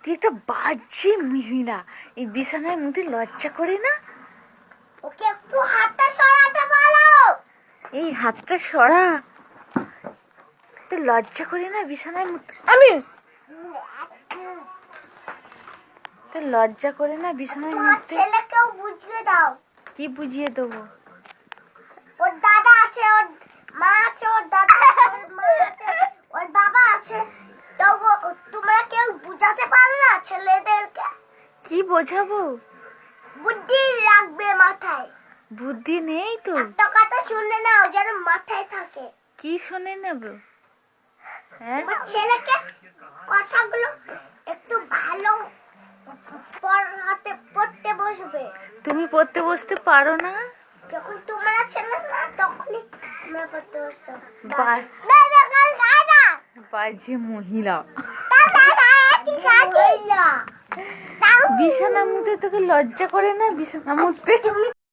তুই একটা বাজে মহিলা, এই বিছানায় মুতে লজ্জা করে না? ওকে একটু হাতটা সরাতে বলো। এই হাতটা সরা, তো লজ্জা করে না বিছানায় মুতে? আমি তো লজ্জা করে না বিছানায় তোমার মুতে? ছেলেকেও বুঝিয়ে দাও। কি বুঝিয়ে দেবো? ওর দাদা আছে, ওর মা আছে, ওর দাদা আছে, ওর মা আছে, ওর বাবা আছে। তো তোমরা কেউ বুঝাতে পারো না ছেলেদেরকে? কি বোঝাবো? বুদ্ধি রাখবে মাথায়। বুদ্ধি নেই তো। একটা কথা শুনে নাও যেন মাথায় থাকে। কি শুনে নেব? হ্যাঁ, তোমার ছেলেকে কথাগুলো একটু ভালো পড়াতে পড়তে বসবে। তুমি পড়তে বসতে পারো না? যখন তোমরা ছেলে না তখনই আমরা পড়তে বসতাম। বাজে মহিলা। দাদা বিছানা মুতে তোকে লজ্জা করে না বিছানা মুতে?